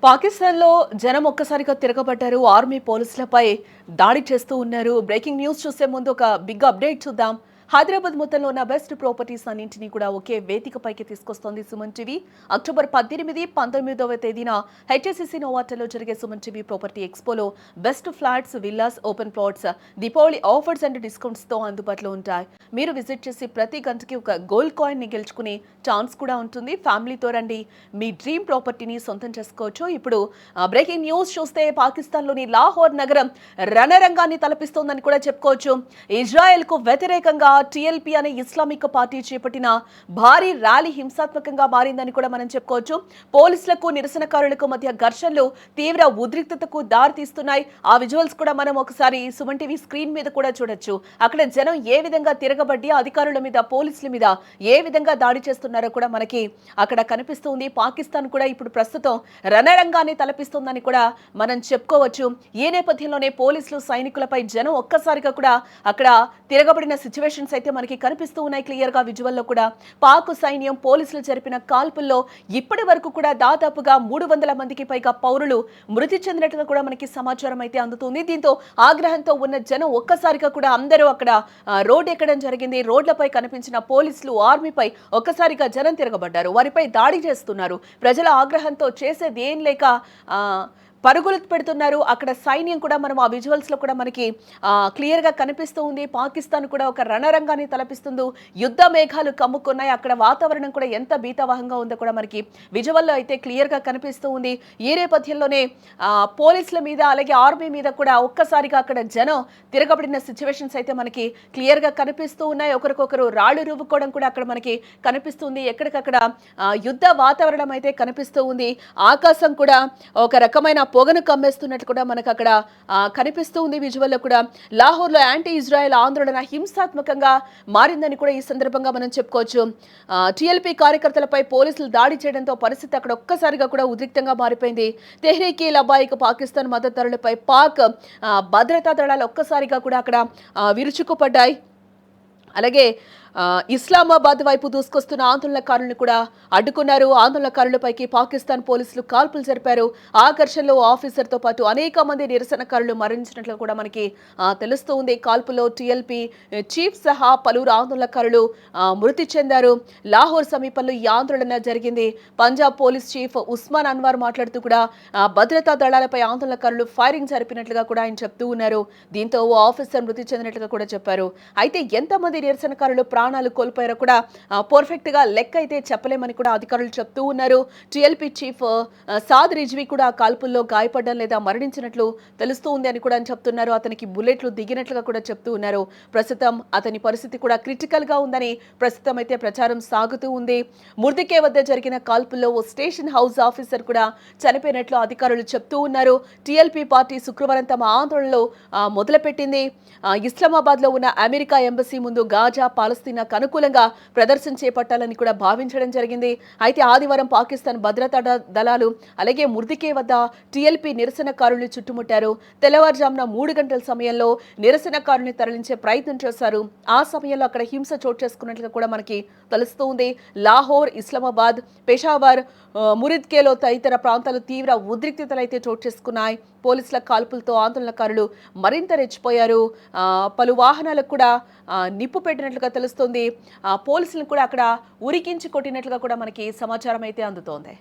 పాకిస్తాన్‌లో జనం ఒక్కసారిగా తిరగబడ్డారు. ఆర్మీ పోలీసులపై దాడి చేస్తూ ఉన్నారు. బ్రేకింగ్ న్యూస్ చూసే ముందు ఒక బిగ్ అప్డేట్ చూద్దాం. హైదరాబాద్ మొత్తంలో ఉన్న బెస్ట్ ప్రాపర్టీస్ అన్నింటినీ కూడా ఒకే వేదికపైకి తీసుకొస్తోంది సుమన్ టీవీ. అక్టోబర్ 18, 19వ తేదీన హెచ్ఎస్సిసి నోవాటలో జరిగే సుమన్ టీవీ ప్రాపర్టీ ఎక్స్పోలో best flats, villas, open plots Deepavali offers and discounts తో అందుబాటులో ఉంటాయి. మీరు విజిట్ చేసి ప్రతి గంటకి ఒక గోల్డ్ కాయిన్ ని గెలుచుకునే ఛాన్స్ కూడా ఉంటుంది. ఫ్యామిలీతో రండి, మీ డ్రీమ్ ప్రాపర్టీని సొంతం చేసుకోవచ్చు. ఇప్పుడు బ్రేకింగ్ న్యూస్ చూస్తే పాకిస్తాన్లోని లాహోర్ నగరం రణరంగాన్ని తలపిస్తోందని కూడా చెప్పుకోవచ్చు. ఇజ్రాయెల్ కు వ్యతిరేకంగా టీఎల్పీ అనే ఇస్లామిక్ పార్టీ చేపట్టిన భారీ ర్యాలీ హింసాత్మకంగా మారిందని కూడా మనం చెప్పుకోవచ్చు. పోలీసులకు నిరసనకారులకు మధ్య ఘర్షణలు తీవ్ర ఉద్రిక్తతకు దారితీస్తున్నాయి. ఆ విజువల్స్ కూడా మనం ఒకసారి సుమన్ టీవీ స్క్రీన్ మీద కూడా చూడొచ్చు. అక్కడ జనం ఏ విధంగా తిరగబడి అధికారుల మీద, పోలీసుల మీద ఏ విధంగా దాడి చేస్తున్నారో కూడా మనకి అక్కడ కనిపిస్తుంది. పాకిస్తాన్ కూడా ఇప్పుడు ప్రస్తుతం రణరంగాన్ని తలపిస్తుందని కూడా మనం చెప్పుకోవచ్చు. ఈ నేపథ్యంలోనే పోలీసులు, సైనికులపై జనం ఒక్కసారిగా కూడా అక్కడ తిరగబడిన సిచ్యువేషన్స్ అయితే మనకి కనిపిస్తూ ఉన్నాయి. క్లియర్ గా విజువల్లో కూడా పాక్ సైన్యం పోలీసులు జరిపిన కాల్పుల్లో ఇప్పటి వరకు కూడా దాదాపుగా 300 మందికి పైగా పౌరులు మృతి చెందినట్టుగా కూడా మనకి సమాచారం అయితే అందుతుంది. దీంతో ఆగ్రహంతో ఉన్న జనం ఒక్కసారిగా కూడా అందరూ అక్కడ రోడ్ ఎక్కడం జరిగింది. రోడ్లపై కనిపించిన పోలీసులు, ఆర్మీపై ఒక్కసారిగా జనం తిరగబడ్డారు. వారిపై దాడి చేస్తున్నారు. ప్రజల ఆగ్రహంతో చేసేది ఏం లేక పరుగులు పెడుతున్నారు. అక్కడ సైన్యం కూడా మనం ఆ విజువల్స్ లో కూడా మనకి క్లియర్ గా కనిపిస్తూ ఉంది. పాకిస్తాన్ కూడా ఒక రణరంగాన్ని తలపిస్తుంది. యుద్ధ మేఘాలు కమ్ముకున్నాయి. అక్కడ వాతావరణం కూడా ఎంత భీతావహంగా ఉందో కూడా మనకి విజువల్లో అయితే క్లియర్ గా కనిపిస్తూ ఉంది. ఈ నేపథ్యంలోనే పోలీసుల మీద, అలాగే ఆర్మీ మీద కూడా ఒక్కసారిగా అక్కడ జనం తిరగబడిన సిచ్యువేషన్స్ అయితే మనకి క్లియర్ గా కనిపిస్తూ ఉన్నాయి. ఒకరికొకరు రాళ్లు రువ్వుకోవడం కూడా అక్కడ మనకి కనిపిస్తుంది. ఎక్కడికక్కడ యుద్ధ వాతావరణం అయితే కనిపిస్తూ ఉంది. ఆకాశం కూడా ఒక రకమైన పొగను కమ్మేస్తున్నట్టు కూడా మనకు అక్కడ కనిపిస్తూ ఉంది. విజువల్లో కూడా లాహోర్లో యాంటీ ఇజ్రాయెల్ ఆందోళన హింసాత్మకంగా మారిందని కూడా ఈ సందర్భంగా మనం చెప్పుకోవచ్చు. టీఎల్పీ కార్యకర్తలపై పోలీసులు దాడి చేయడంతో పరిస్థితి అక్కడ ఒక్కసారిగా కూడా ఉద్రిక్తంగా మారిపోయింది. తెహ్రీకి లబాయిక్ పాకిస్తాన్ మద్దతుదారులపై పాక్ భద్రతా దళాలు ఒక్కసారిగా కూడా అక్కడ విరుచుకుపడ్డాయి. అలాగే ఇస్లామాబాద్ వైపు దూసుకొస్తున్న ఆందోళనకారులను కూడా అడ్డుకున్నారు. ఆందోళనకారులపైకి పాకిస్తాన్ పోలీసులు కాల్పులు జరిపారు. ఆ ఘర్షణలో ఆఫీసర్తో పాటు అనేక మంది నిరసనకారులు మరణించినట్లు కూడా మనకి తెలుస్తూ ఉంది. కాల్పులో టీఎల్పీ చీఫ్ సహా పలువురు ఆందోళనకారులు మృతి చెందారు. లాహోర్ సమీపంలో ఈ ఆందోళన జరిగింది. పంజాబ్ పోలీస్ చీఫ్ ఉస్మాన్ అన్వార్ మాట్లాడుతూ కూడా భద్రతా దళాలపై ఆందోళనకారులు ఫైరింగ్ జరిపినట్లుగా కూడా ఆయన చెప్తూ ఉన్నారు. దీంతో ఓ ఆఫీసర్ మృతి చెందినట్లుగా కూడా చెప్పారు. అయితే ఎంతమంది నిరసనకారులు ప్రాణాలు కోల్పోయారో కూడా పర్ఫెక్ట్ గా లెక్క అయితే చెప్పలేమని కూడా అధికారులు చెప్తూ ఉన్నారు. టీఎల్పీ చీఫ్ సాద్ రిజ్వీ కూడా కాల్పుల్లో గాయపడడం లేదా మరణించినట్లు తెలుస్తూ ఉంది అని కూడా చెప్తున్నారు. అతనికి బుల్లెట్లు దిగినట్లుగా కూడా చెప్తూ ఉన్నారు. ప్రస్తుతం అతని పరిస్థితి కూడా క్రిటికల్ గా ఉందని ప్రస్తుతం అయితే ప్రచారం సాగుతూ ఉంది. ముర్దికే వద్ద జరిగిన కాల్పుల్లో ఓ స్టేషన్ హౌస్ ఆఫీసర్ కూడా చనిపోయినట్లు అధికారులు చెప్తూ ఉన్నారు. టీఎల్పీ పార్టీ శుక్రవారం తమ ఆందోళనలో మొదలుపెట్టింది. ఇస్లామాబాద్ లో ఉన్న అమెరికా ఎంబసీ ముందు గాజా, పాలస్తీనాకు అనుకూలంగా ప్రదర్శన చేపట్టాలని కూడా భావించడం జరిగింది. అయితే ఆదివారం పాకిస్తాన్ భద్రతా దళాలు అలాగే ముర్దికే వద్ద టీఎల్పీ నిరసనకారులు చుట్టుముట్టారు. తెల్లవారుజామున 3 గంటల సమయంలో నిరసనకారుల్ని తరలించే ప్రయత్నం చేశారు. ఆ సమయంలో అక్కడ హింస చోటు చేసుకున్నట్లుగా కూడా మనకి తెలుస్తూ ఉంది. లాహోర్, ఇస్లామాబాద్, పెషావర్, మురిద్కేలో తదితర ప్రాంతాలు తీవ్ర ఉద్రిక్తతలు అయితే చోటు చేసుకున్నాయి. పోలీసుల కాల్పులతో ఆందోళనకారులు మరింత రెచ్చిపోయారు. పలు వాహనాలకు కూడా నిప్పు పెట్టినట్లుగా తెలుస్తుంది. పోలీసులను కూడా అక్కడ ఉరికించి కొట్టినట్లుగా కూడా మనకి సమాచారం అయితే అందుతోంది.